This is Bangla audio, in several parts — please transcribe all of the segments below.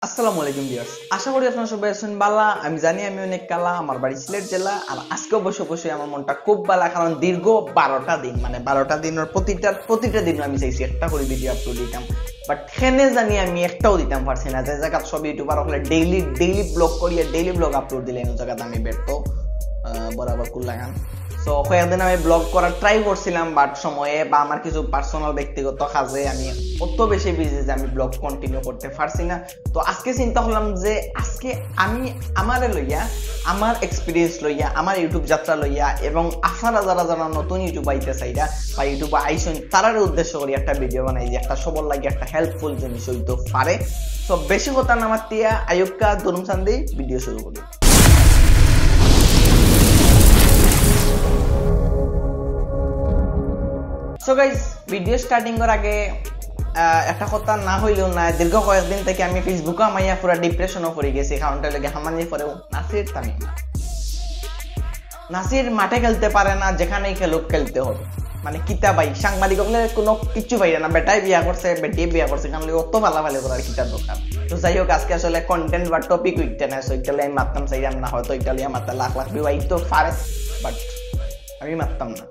আসসালামু আলাইকুম ভিউয়ার্স, আশা করি আপনারা সবাই আছেন ভালো। আমি জানি আমি অনেক কালা, আমার বাড়ি সিলেট জেলা। আর আজকে অবশ্যই আমার মনটা খুব ভালো, কারণ দীর্ঘ 12টা দিন মানে 12টা দিনের প্রতিটা দিন আমি চাইছি একটা করে ভিডিও আপলোড দিতাম, বাট হেনে জানি আমি একটাও দিতাম পারছি না। যে জায়গা সব ইউটিউবার হলে ডেইলি ব্লগ করিয়া ডেইলি ব্লগ আপলোড দিলে এই জায়গাতে আমি ব্যর্থ বরাবর কুল্লাগান। তো কয়েকদিন আমি ব্লগ করার ট্রাই করছিলাম, বাট সময়ে বা আমার কিছু পার্সোনাল ব্যক্তিগত কাজে আমি অত বেশি বিজি যে আমি ব্লগ কন্টিনিউ করতে পারছি না। তো আজকে চিন্তা করলাম যে আজকে আমি আমারে লইয়া, আমার এক্সপিরিয়েন্স লইয়া, আমার ইউটিউব যাত্রা লইয়া এবং আপনারা যারা নতুন ইউটিউব আইতে চাইরা বা ইউটিউবে আইসেন তারার উদ্দেশ্য করি একটা ভিডিও বানাই যে একটা সবার লাগে একটা হেল্পফুল জিনিস হইতে পারে। তো বেশি কথা নামার তিয়া আয়ুক্কা দুরুম সান্দি ভিডিও শুরু করি। সো গাইস, ভিডিও স্টার্টিং করার আগে একটা কথা না হইলেও না, দীর্ঘ কয়েকদিন থেকে আমি ফেসবুকে আমাইয়া পুরো ডিপ্রেশনও পড়ে গেছি। কারণটা লেগে হামানি পরেও নাসির মাঠে খেলতে পারে না, যেখানেই খেলুক খেলতে হবে। মানে কিতা ভাই, সাংবাদিক কোনো কিছু পাইরে না। বেটাই বিয়া করছে, বেটিয়ে বিয়া করছে, কারণ অত ভালো করার কিতার দরকার। তো যাই হোক, আজকে আসলে কন্টেন্ট বা টপিক উইকটা না, সৈটালে আমি মারতাম চাইলাম না, হয়তো ইটালিয়া মারতে লাখ ভিউ আইতো পারে, বাট আমি মারতাম না,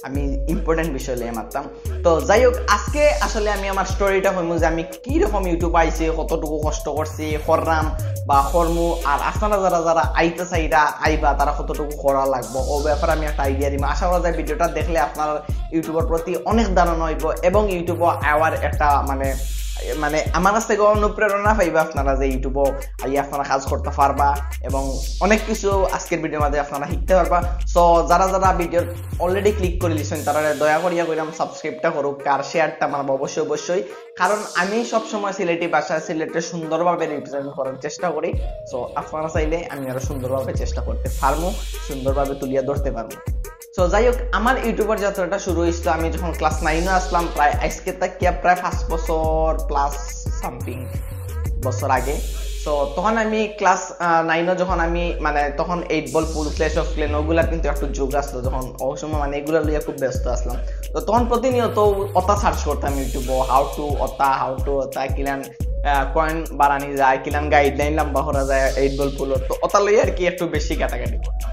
আমি ইম্পর্টেন্ট বিষয় লিয়ে মারতাম। তো যাই হোক, আজকে আসলে আমি আমার স্টোরিটা হইমু যে আমি কিরকম ইউটিউব আইছি, কতটুকু কষ্ট করছি, করলাম বা কর্মু, আর আপনারা যারা আইতে চাইরা আইবা তারা কতটুকু করা লাগবো ও ব্যাপারে আমি একটা আইডিয়া দিব। আশা করা যায় ভিডিওটা দেখলে আপনার ইউটিউবের প্রতি অনেক ধারণা হইব এবং ইউটিউব আওয়ার একটা মানে আমার কাছ থেকে অনুপ্রেরণা পাইবা আপনারা যে ইউটিউবে আইয়া আপনারা কাজ করতে পারবা এবং অনেক কিছু আজকের ভিডিওর মাঝে আপনারা শিখতে পারবা। সো যারা ভিডিও অলরেডি ক্লিক করে লিছেন তারা দয়া করিয়া কইরাম সাবস্ক্রাইবটা করুক আর শেয়ারটা মারব অবশ্যই, কারণ আমি সবসময় সিলেটি ভাষা সিলেটে সুন্দরভাবে রিপ্রেজেন্ট করার চেষ্টা করি। সো আপনারা চাইলে আমি আরো সুন্দরভাবে চেষ্টা করতে পারবো, সুন্দরভাবে তুলিয়া ধরতে পারবো। তো যাই হোক, আমার ইউটিউবার যাত্রাটা শুরু হয়েছিল আমি যখন ক্লাস 9-এ আসলাম, প্রায় আজকে তাকিয়া প্রায় 5 বছর প্লাস সামথিং বছর আগে। তো তখন আমি ক্লাস 9-এ যখন আমি মানে তখন 8 বল ফুল ক্লাস অফ ক্লেন ওগুলা কিন্তু একটু যোগ আসলো, যখন ওই সময় মানে এগুলা লইয়া খুব ব্যস্ত আসলাম। তো তখন প্রতিনিয়ত অতা সার্চ করতাম ইউটিউবে, হাউ টু অতা কিলান কয়েন বাড়ানি যায়, কিলান গাইডলাইন লম্বা করা যায় 8 বল ফুল। তো অতা লইয়া আর কি একটু বেশি কাটাকাটি করতাম।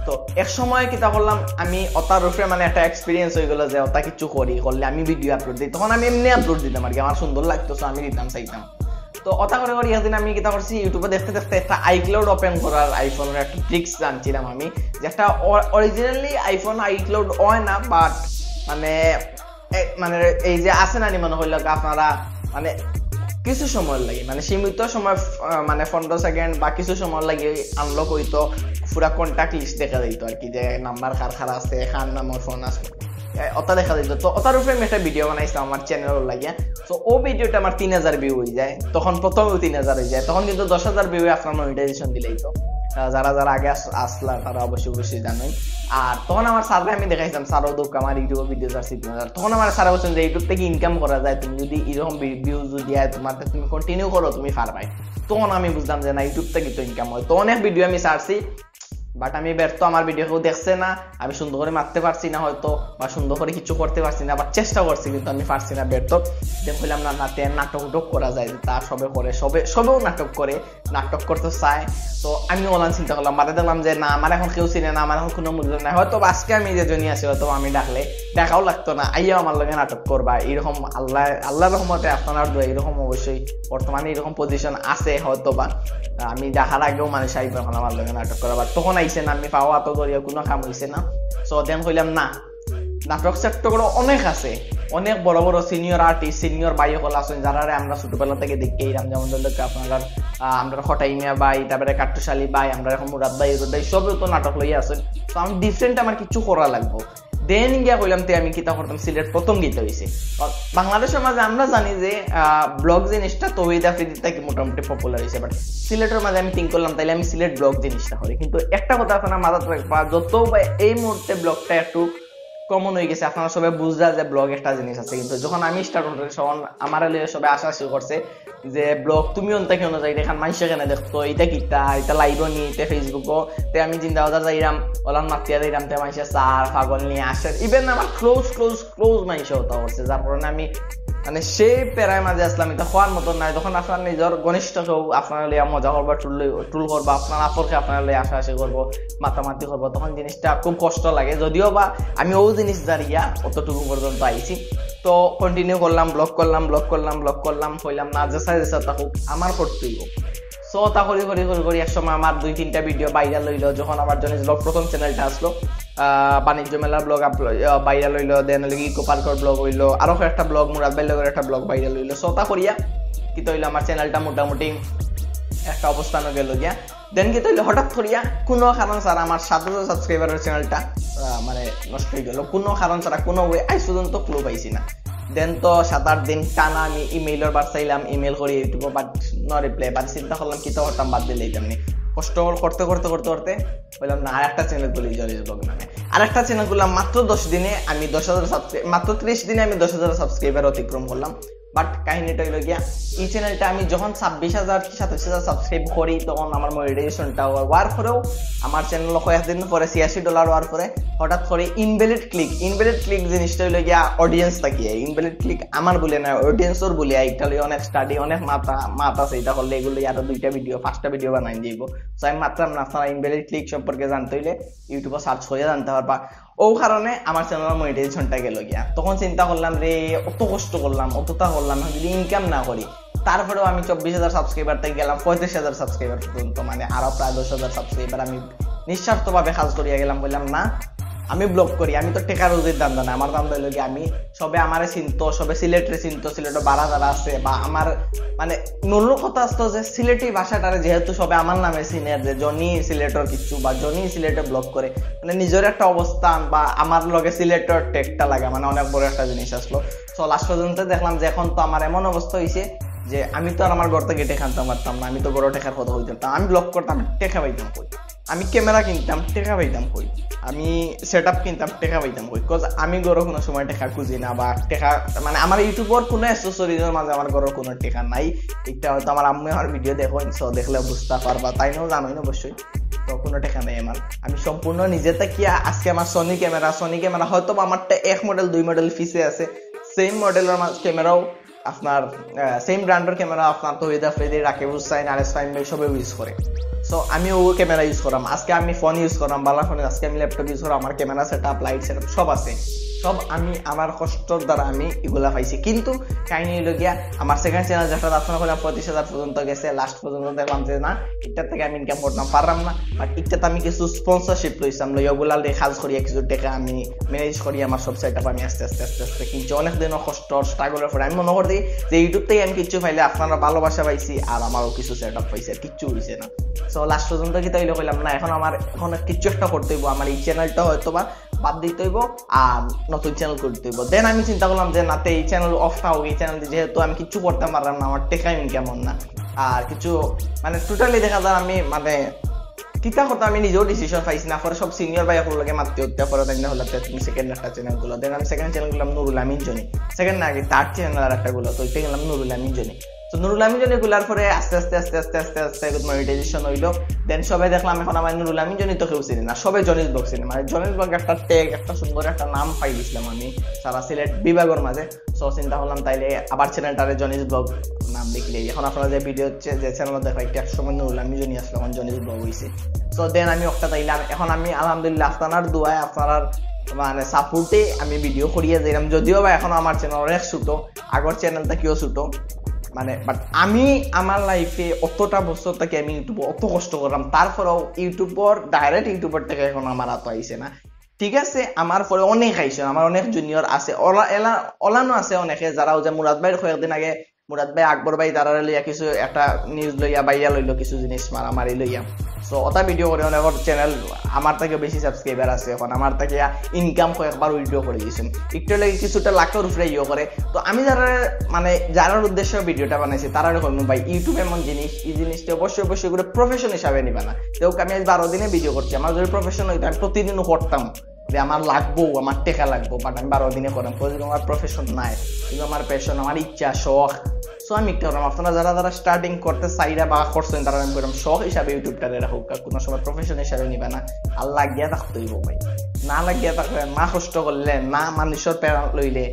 তো এক সময় কিতা করলাম আমি অতার উপরে মানে একটা এক্সপিরিয়েন্স হয়ে গেল যে অতা কিছু করলে আমি ভিডিও আপলোড দিই। তখন আমি এমনি আপলোড দিতাম আর কি, আমার সুন্দর লাগতো, আমি দিতাম চাইতাম। তো অতা করে একদিন আমি কিতা করছি, ইউটিউবে দেখতে একটা আইক্লাউড ওপেন করার আইফোনের একটা ট্রিক্স জানছিলাম আমি, যে একটা অরিজিনালি আইফোন আইক্লাউড হয় না, বাট মানে এই যে আছে না মনে হইল আপনারা মানে কিছু সময় লাগে, মানে সীমিত সময় মানে 15 সেকেন্ড বা কিছু সময় লাগে আনলক হইতো, পুরা কন্ট্যাক্ট লিস্ট দেখা দিত আর কি, যে নাম্বার কার আছে, খান নাম্বার ফোন আছে, ওটা দেখা দিত। তো ওটার উপরে আমি একটা ভিডিও বানাইছিলাম আমার চ্যানেল লাগিয়া। তো ও ভিডিওটা আমার 3000 ভিউ হয়ে যায়, তখন প্রথমেও 3000 হয়ে যায়, তখন কিন্তু 10,000 ভিউ আপনার মনিটাইজেশন দিলেই। তো যারা আগে আসলা তারা অবশ্যই জানেন। আর তখন আমার স্যারকে আমি দেখাইছিলাম, স্যারও দুঃখ আমার ইউটিউবে ভিডিও আসছে 3000। তখন আমার স্যার বলছেন যে ইউটিউব থেকে ইনকাম করা যায়, তুমি যদি এরকম ভিউ যদি তোমার তুমি কন্টিনিউ করো তুমি পারবাই। তখন আমি বুঝলাম যে না, ইউটিউব থেকে তো ইনকাম হয়। তো অনেক ভিডিও আমি ছাড়ছি, বাট আমি ব্যর্থ, আমার ভিডিও কেউ দেখছে না, আমি সুন্দর করে মারতে পারছি না হয়তো, বা সুন্দর করে কিছু করতে পারছি না, বা চেষ্টা করছি কিন্তু আমি পারছি না, ব্যর্থ। দেখলাম না নাটক করা যায়, তা সবে করে, সবেও নাটক করতে চায়। তো আমি ওলান চিন্তা করলাম, বাদে দেখলাম যে না, আমার এখন কেউ চিনে না, আমার এখন কোনো মূল্য নাই, হয়তো আজকে আমি যে জনি আছি হয়তো আমি ডাকলে দেখাও লাগতো না, আইয়াও আমার লগে নাটক করবা, এরকম আল্লাহ রহমতে আপনার এরকম অবশ্যই বর্তমানে এরকম পজিশন আছে হয়তো, বা আমি দেখার আগেও মানুষ আইব এখন আমার লগে নাটক করা, তখন আইসে না, আমি পাওয়া তো করিয়া কোনো কাম হইছে না। সো দেন কইলাম না, নাটক সেক্টর অনেক আছে, অনেক বড় সিনিয়র আর্টিস্ট, সিনিয়র বাই হল আছেন যারা আমরা ছোটবেলা থেকে দেখি এরাম, যেমন আপনার আমরা হটাইমিয়া বাই, তারপরে কাট্টুশালী বাই, আমরা এখন মুরাদ বাই, সবেও তো নাটক লইয়া আছেন। তো আমি ডিফারেন্ট আমার কিছু করা লাগবো। দেন গিয়া কইলাম তে আমি কিতা করতাম, সিলেট প্রথম গীতা হয়েছে বাংলাদেশের মাঝে। আমরা জানি যে ব্লগ জিনিসটা তৌহিদ আফ্রিদিটা কি মোটামুটি পপুলার হয়েছে, বাট সিলেটের মাঝে আমি থিঙ্ক করলাম তাইলে আমি সিলেট ব্লগ জিনিসটা করি। কিন্তু একটা কথা আপনার মাথাতে রাখবা, যত এই মুহূর্তে ব্লগটা একটু কমন হয়ে গেছে, আপনারা সবাই বুঝরা যে ব্লগ একটা জিনিস আছে, কিন্তু যখন আমি স্টার্ট করতে তখন আমার সবাই আশা শুরু করছে যে ব্লগ তুমি অন্তা কেন যাই দেখান, মানুষে কেন দেখতো, এটা কিতা, এটা লাইভও নিয়ে এটা ফেসবুকও। তে আমি চিন্তা ভাবনা যাইরাম, ওলাম মাতিয়া যাইরাম, তে মানুষের চার পাগল নিয়ে আসে, ইভেন আমার ক্লোজ মানুষ হতে করছে, যার কারণে আমি মানে সেই প্যারায় মাঝে আসলাম এটা হওয়ার মতো নাই তখন আপনার নিজের ঘনিষ্ঠ কেউ আপনার লইয়া মজা করবা টুল করবা আপনার আপরকে আপনার লইয়া আশাআশি করবো মাতামাতি করবো তখন জিনিসটা খুব কষ্ট লাগে যদিও বা আমি ও জিনিস দাঁড়িয়া অতটুকু পর্যন্ত আইছি তো কন্টিনিউ করলাম ব্লগ করলাম হইলাম না যেসা থাকুক আমার করতেই হোক সো তা করি এক সময় আমার 2-3টা ভিডিও ভাইরাল হইলো যখন আমার জন্য ব্লগ প্রথম চ্যানেলটা আসলো বাণিজ্য মেলার ব্লগ ভাইরাল হইলো দেন ইকো পার্কের ব্লগ হইলো আরো একটা ব্লগ মুরাদ ভাই লগের একটা ব্লগ ভাইরাল হইলো সো তা করিয়া কি হইলো আমার চ্যানেলটা মোটামুটি একটা অবস্থানে গেল গিয়া দেন কি হইলো হঠাৎ করিয়া কোনো কারণ ছাড়া আমার 7,000 সাবস্ক্রাইবারের চ্যানেলটা মানে নষ্ট হয়ে গেল কোনো কারণ ছাড়া কোনো ওয়ে আজ পর্যন্ত ক্লু পাইছি না দেন তো 7-8 দিন টানা আমি ইমেইলের বার চাইলাম ইমেইল করি ইউটিউবে বাট নো রিপ্লাই বাট চিন্তা করলাম কি তো হতাম বাদ দিলেই তেমনি কষ্ট করতে বললাম না আর একটা চ্যানেল খুলি জলিস ব্লগ নামে আর একটা চ্যানেল করলাম মাত্র 10 দিনে আমি 10,000 সাবস্ক্রাইব মাত্র 30 দিনে আমি 10,000 সাবস্ক্রাইবার অতিক্রম করলাম বাট কাহিনীটা হইল গিয়া এই চ্যানেলটা আমি যখন 26,000 কি 27,000 সাবস্ক্রাইব করি তখন আমার মনিটাইজেশনটা ওয়ার করেও আমার চ্যানেল কয়েকদিন পরে $86 ওয়ার পরে হঠাৎ করে ইনভ্যালিড ক্লিক জিনিসটা হইল গিয়া অডিয়েন্স তাকিয়ে ইনভ্যালিড ক্লিক আমার বলে না অডিয়েন্সর বলে এইটা লই অনেক স্টাডি অনেক মাথা সেইটা করলে এগুলো আরো 2টা ভিডিও 5টা ভিডিও বানাই দিব সো আমি মাত্র আপনারা ইনভ্যালিড ক্লিক সম্পর্কে জানতে হইলে ইউটিউবে সার্চ করে জানতে পারবা ও কারণে আমার চ্যানেলের মনিটাইজেশনটা গেল গিয়া তখন চিন্তা করলাম রে অত কষ্ট করলাম অতটা করলাম যদি ইনকাম না করি তারপরেও আমি 24,000 সাবস্ক্রাইবার থেকে গেলাম 35,000 সাবস্ক্রাইবার পর্যন্ত মানে আরো প্রায় 10,000 সাবস্ক্রাইবার আমি নিঃস্বার্থভাবে কাজ করিয়া গেলাম বললাম না আমি ব্লগ করি আমি তো টেকা রোজের দাম জানা আমার দাম দিল গিয়ে আমি সবে আমারে চিনতো সবে সিলেটের চিনতো সিলেটে বাড়া যারা আছে বা আমার মানে মূল কথা আসতো যে সিলেটি ভাষাটারে যেহেতু সবে আমার নামে চিনে যে জনি সিলেটর কিছু বা জনি সিলেটে ব্লগ করে মানে নিজের একটা অবস্থান বা আমার লগে সিলেটর টেকটা লাগে মানে অনেক বড় একটা জিনিস আসলো তো লাস্ট পর্যন্ত দেখলাম যে এখন তো আমার এমন অবস্থা হয়েছে যে আমি তো আর আমার ঘর থেকে টেকা আনতে পারতাম না আমি তো বড় টেকার কথা হইতাম আমি ব্লগ করতাম টেকা পাইতাম কই আমি ক্যামেরা কিনতাম টেকা পাইতাম কই আমি সেট আপ কিনতাম টেকা পাইতাম কই বিকজ আমি গরো কোনো সময় টেকা খুঁজি না বা টেকা মানে আমার ইউটিউবের কোনো অ্যাক্সেসরিজের মাঝে আমার গরো কোনো টেকা নাই এটা হয়তো আমার আম্মু আমার ভিডিও দেখো সো দেখলে বুঝতে পারবা তাই নাও জানোই না অবশ্যই তো কোনো টেকা নেই আমার আমি সম্পূর্ণ নিজে থেকে আজকে আমার সনি ক্যামেরা হয়তো আমারটা 1 মডেল 2 মডেল ফিসে আছে সেম মডেলের ক্যামেরাও আপনার সেম ব্র্যান্ডের ক্যামেরা আপনার তহিদ আফ্রিদি রাকিব হুসাইন RS5 সবে ইউজ করে সো আমি ও ক্যামেরা ইউজ করাম আজকে আমি ফোন ইউজ করাম বালা ফোনে আজকে আমি ল্যাপটপ ইউজ করাম আমার ক্যামেরা সেটআপ লাইট সেটআপ সব আছে সব আমি আমার কষ্টর দ্বারা আমি এগুলা পাইছি কিন্তু কাহিনী হলো গিয়া আমার সেকেন্ড চ্যানেল যেটা আপনারা বললাম 25,000 পর্যন্ত গেছে লাস্ট পর্যন্ত দেখলাম যে না এটা থেকে আমি ইনকাম করতাম পারলাম না বাট এটাতে আমি কিছু স্পন্সরশিপ লইছিলাম ওগুলা কাজ করিয়া কিছু টাকা আমি ম্যানেজ করি আমার সব সেটআপ আমি আস্তে কিন্তু অনেক দিনও কষ্ট স্ট্রাগলের পরে আমি মনে করি যে ইউটিউব থেকে আমি কিছু পাইলে আপনারা ভালোবাসা পাইছি আর আমারও কিছু সেটআপ পাইছে আর কিচ্ছু হইছে না সো লাস্ট পর্যন্ত কি তাইলে কইলাম না এখন কিছু একটা করতে হইব আমার এই চ্যানেলটা হয়তো বা বাদ দিতে হইব আর নতুন চ্যানেল করতে হইব দেন আমি চিন্তা করলাম যে নাতে এই চ্যানেল অফটা হোক এই চ্যানেল যেহেতু আমি কিছু করতে পারলাম না আমার টেকা কেমন না আর কিছু মানে টোটালি দেখা যায় আমি মানে কিতা কথা আমি নিজেও ডিসিশন পাইছি না পরে সব সিনিয়র ভাই আপনাকে মারতে হত্যা করে দেন না হলে তুমি সেকেন্ড একটা চ্যানেল গুলো দেন আমি সেকেন্ড চ্যানেল গুলো নুরুল আমিন জনি সেকেন্ড না আগে থার্ড চ্যানেল আর একটা গুলো তো এটা গেলাম নুরুল আমিন জনি তো নুরুল আমিন জনি গুলার পরে আস্তে আস্তে মনিটাইজেশন হইলো দেন সবাই দেখলাম এখন আমার নুরুল আমিন জনি তো কেউ চিনি না সবাই জনিস ব্লগ চিনি মানে জনিস ব্লগ একটা ট্যাগ একটা সুন্দর একটা নাম পাই দিয়েছিলাম আমি সারা সিলেট বিভাগের মাঝে সো চিন্তা করলাম তাইলে আবার চ্যানেলটারে জনিস ব্লগ নাম লিখলে এখন আপনারা যে ভিডিও হচ্ছে যে চ্যানেল দেখা একটা সময় নুরুল আমিন জনি আসলো এখন জনিস ব্লগ হয়েছে সো দেন আমি একটা তাইলাম এখন আমি আলহামদুলিল্লাহ আপনার দোয়ায় আপনার মানে সাপোর্টে আমি ভিডিও করিয়ে যাইলাম যদিও বা এখন আমার চ্যানেল অনেক ছোট আগর চ্যানেলটা কিও ছোট মানে বাট আমি আমার লাইফে অতটা বছর থেকে আমি ইউটিউব অত কষ্ট করলাম তারপরেও ডাইরেক্ট ইউটিউবার থেকে এখন আমার এত আইছে না ঠিক আছে আমার পরে অনেক আইছে আমার অনেক জুনিয়র আছে ওলানো আছে অনেকে যারাও যে মুরাদ ভাইয়ের কয়েকদিন আগে মুরাদ ভাই আকবর ভাই তারা লইয়া কিছু একটা নিউজ লইয়া বাইয়া লইলো কিছু জিনিস মারামারি লইয়া সো ওটা ভিডিও করে অনেক চ্যানেল আমার থেকে বেশি সাবস্ক্রাইবার আছে এখন আমার থেকে ইনকাম কয়েকবার ভিডিও করে দিয়েছেন একটু লাগে কিছুটা লাখের উপরে ইয়ে করে তো আমি যারা মানে যারার উদ্দেশ্যে ভিডিওটা বানাইছি তারা বলবো ভাই ইউটিউব এমন জিনিস এই জিনিসটা অবশ্যই করে প্রফেশন হিসাবে নিবা না কেউ আমি আজ 12 দিনে ভিডিও করছি আমার যদি প্রফেশন হইতো আমি প্রতিদিনও করতাম যে আমার লাগবো আমার টেকা লাগবো বাট আমি 12 দিনে করলাম কিন্তু আমার প্রফেশন নাই কিন্তু আমার প্যাশন আমার ইচ্ছা শখ সো আমি একটা করলাম আপনারা যারা স্টার্টিং করতে চাইরা বা করছেন তারা আমি করলাম শখ হিসাবে ইউটিউবটারে রাখুক কোনো সময় প্রফেশন হিসাবে নিবে না আর লাগিয়া থাকতে হইব ভাই না লাগিয়া থাকলে না কষ্ট করলে না মানুষের প্রেরণা লইলে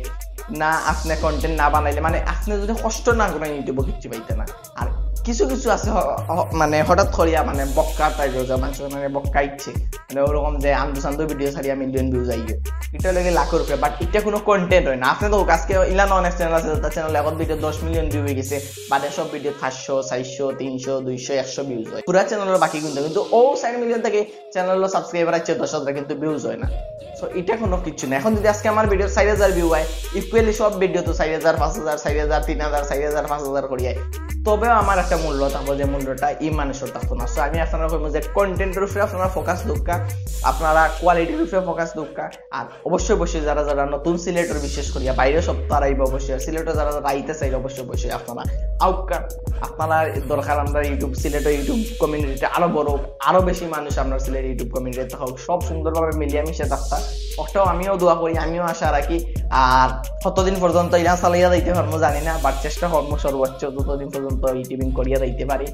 না আপনি কন্টেন্ট না বানাইলে মানে আপনি যদি কষ্ট না করেন ইউটিউবে কিচ্ছু পাইতে না। আর কিছু কিছু আছে মানে হঠাৎ করিয়া মানে বক্কা টাইপ মানুষের মানে বক্কা ইচ্ছে মানে ওরকম যে আন্দু সান্দু ভিডিও ছাড়িয়া মিলিয়ন ভিউজ আইয়ে, এটা লাগে লাখের রুপে, বাট এটা কোনো কন্টেন্ট হয় না। আপনি তো আজকে ইলান অনেক চ্যানেল আছে, তার চ্যানেল এখন ভিডিও 10 মিলিয়ন ভিউ হয়ে গেছে, বাদে সব ভিডিও 500 400 300 200 100 ভিউজ হয়, পুরা চ্যানেলের বাকি কিন্তু ও 4 মিলিয়ন থেকে চ্যানেলের সাবস্ক্রাইবার আছে 10,000 কিন্তু ভিউজ হয় না। সো এটা কোনো কিছু না। এখন যদি আজকে আমার ভিডিও 4,000 ভিউ হয়, ইকুয়ালি সব ভিডিও তো 4,000 5,000 4,000 3,000 4,000 5,000 করিয়া, তবেও আমার একটা মূল্য থাকবো, যে মূল্যটা মানুষের থাকতো না। সো আমি আপনারা কইবো যে কন্টেন্টের উপরে আপনারা ফোকাস দোকা, আপনারা কোয়ালিটির উপরে ফোকাস দোকা। আর অবশ্যই অবশ্যই যারা যারা নতুন সিলেটের বিশেষ করিয়া বাইরে সব তারা আইব, অবশ্যই সিলেটে যারা যারা আইতে চাইলে অবশ্যই অবশ্যই আপনারা আউকা। আপনারা দরকার আমরা ইউটিউব সিলেটের ইউটিউব কমিউনিটিতে আরো বড় আরো বেশি মানুষ আপনার সিলেটের ইউটিউব কমিউনিটিতে হোক, সব সুন্দরভাবে মিলিয়ে মিশে থাকতা। ওটাও আমিও দোয়া করি, আমিও আশা রাখি। আর কতদিন পর্যন্ত ইরা চালাইয়া যাইতে পারবো জানি না, বাট চেষ্টা করবো সর্বোচ্চ যতদিন পর্যন্ত ইউটিউবিং করিয়া যাইতে পারি।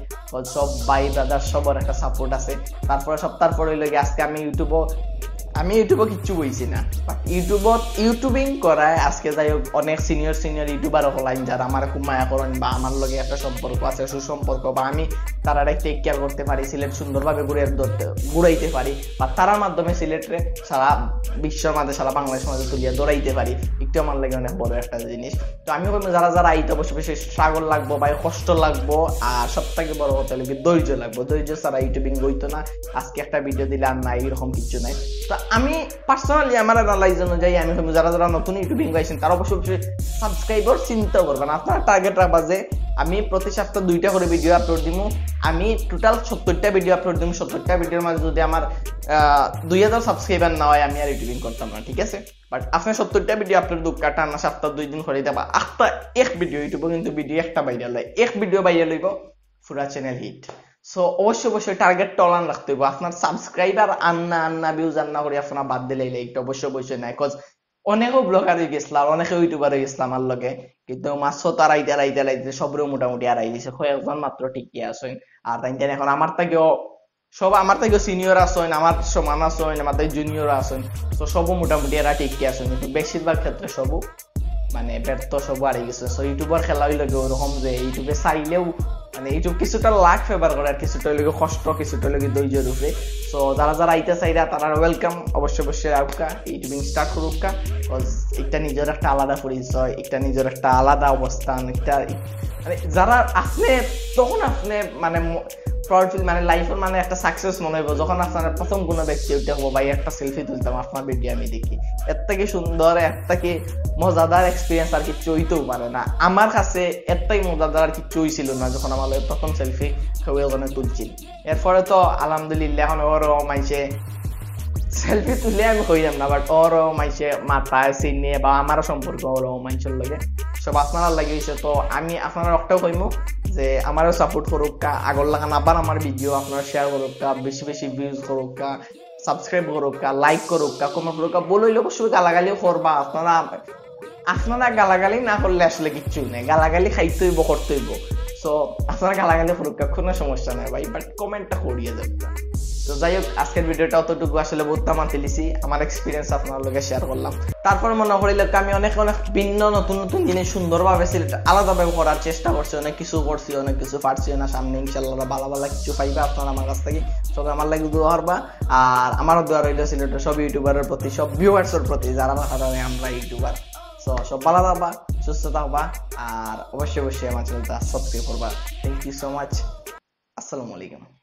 সব ভাই ব্রাদার সবার একটা সাপোর্ট আছে। তারপরে সপ্তাহ পরে লাগে আজকে আমি ইউটিউবে কিচ্ছু বইছি না, বাট ইউটিউবিং করায় আজকে যাই হোক অনেক সিনিয়র ইউটিউবার হলাইন যারা আমার খুব মায়া করেন বা আমার লগে একটা সম্পর্ক আছে, সুসম্পর্ক, বা আমি তারা টেক কেয়ার করতে পারি, সিলেট সুন্দরভাবে ঘুরাইতে পারি, বা তারার মাধ্যমে সিলেটে সারা বিশ্বের মাঝে সারা বাংলাদেশের মাঝে তুলিয়া দৌড়াইতে পারি, একটু আমার লাগে অনেক বড় একটা জিনিস। তো আমি বলবো যারা যারা আইতে বসে বসে স্ট্রাগল লাগবো বা কষ্ট লাগবো, আর সব থেকে বড় কথা লাগে ধৈর্য লাগবো। ধৈর্য ছাড়া ইউটিউবিং হইতো না। আজকে একটা ভিডিও দিলে আর নাই এরকম কিছু নাই। তো আমি পার্সোনালি আমার অ্যানালাইজ অনুযায়ী আমি বলবো যারা যারা নতুন ইউটিউবিং গাইছেন তারা অবশ্যই সাবস্ক্রাইবার চিন্তা করবেন। আপনার টার্গেট রাখবা যে আমি প্রতি সপ্তাহে 2টা করে ভিডিও আপলোড দিব, আমি টোটাল 70টা ভিডিও আপলোড দিব, 70টা ভিডিওর মাঝে যদি আমার 2,000 সাবস্ক্রাইবার না হয় আমি আর ইউটিউবিং করতাম না, ঠিক আছে? বাট আপনি 70টা ভিডিও আপলোড দুকা টানা সপ্তাহ 2 দিন করে দেবা, আটটা এক ভিডিও ইউটিউবে কিন্তু ভিডিও একটা ভাইরাল হয়, এক ভিডিও ভাইরাল হইব পুরা চ্যানেল হিট। সো অবশ্যই টার্গেট টলান রাখতে হইব। আপনার সাবস্ক্রাইবার আন্না ভিউজ আন্না করে আপনারা বাদ দিলে এটা অবশ্যই নাই, কজ অনেকও ব্লগার হয়ে গেছিলাম, অনেকে ইউটিউবার হয়ে গেছিলাম আমার লগে, কিন্তু মাত্র তার আইতে সবরে মোটামুটি আড়াই দিছে, কয়েকজন মাত্র টিকিয়ে আসেন। আর তাই এখন আমার থেকেও সিনিয়র আসেন, আমার সমান আসেন, আমার থেকে জুনিয়র আসেন, তো সবও মোটামুটি এরা টিকিয়ে আসেন, কিন্তু বেশিরভাগ ক্ষেত্রে সবও মানে ব্যর্থ সব হারিয়ে গেছে। সো ইউটিউবার খেলা হইলে ওরকম যে ইউটিউবে চাইলেও মানে ইউটিউব কিছুটা লাখ ফেভার করে, আর কিছুটা লাগে কষ্ট, কিছুটা লাগে ধৈর্যের উপরে। সো যারা যারা আইতে চাইরা তারা ওয়েলকাম, অবশ্যই আউকা ইউটিউবিং স্টার্ট করুকা। একটা নিজের একটা আলাদা পরিচয়, একটা নিজের একটা আলাদা অবস্থান, একটা মানে যারা আপনি তখন আপনি মানে মানে লাইফের মানে একটা সাকসেস মনে হইব যখন আপনার প্রথম কোনো ব্যক্তি উঠে হবো ভাই একটা সেলফি তুলতাম আপনার ভিডিও আমি দেখি, এর থেকে সুন্দর এর থেকে মজাদার এক্সপিরিয়েন্স আর কিছু হইতেও পারে না। আমার কাছে এর থেকে মজাদার আর কিছু হইছিল না যখন আমার প্রথম সেলফি কেউ ওখানে তুলছি। এরপরে তো আলহামদুলিল্লাহ এখন ওরও মাইছে সেলফি তুলে আমি কইলাম না, বাট ওরও মাইছে মাথায় চিনে বা আমারও সম্পর্ক ওরও মাইছের লাগে সব আপনার লাগিয়েছে। তো আমি আপনার একটাও কইমু যে আমারও সাপোর্ট করুক, আগর লাগান আবার আমার ভিডিও আপনারা শেয়ার করুক, বেশি বেশি ভিউজ করুক, সাবস্ক্রাইব করুক, লাইক করুক, কমেন্ট করুক, বলইলে অবশ্যই গালাগালিও করবা। আপনারা গালাগালি না করলে আসলে কিচ্ছু নেই, গালাগালি খাইতে হইব, করতে হইব। সো আপনারা গালাগালি করুক, কোনো সমস্যা নেই ভাই, বাট কমেন্টটা করিয়ে যাবে। তো যাই হোক আজকের ভিডিওটা অতটুকু আসলে বহুত মানতে লিছি, আমার এক্সপিরিয়েন্স আপনার লগে শেয়ার করলাম। তারপর মনে করিল আমি অনেক ভিন্ন নতুন জিনিস সুন্দরভাবে আলাদাভাবে করার চেষ্টা করছি, অনেক কিছু করছি, অনেক কিছু পারছি না। সামনে ইনশাল্লাহ ভালো কিছু পাইবা আপনারা আমার কাছ থেকে। সবাই আমার লাগে দোয়া করবা, আর আমারও দোয়া রইল সিলেটের সব ইউটিউবারের প্রতি, সব ভিউয়ার্সের প্রতি যারা আমরা ইউটিউবার। সো সব ভালো থাকবা, সুস্থ থাকবা, আর অবশ্যই আমার চ্যানেলটা সাবস্ক্রাইব করবা। Thank you so much. আসসালামু আলাইকুম।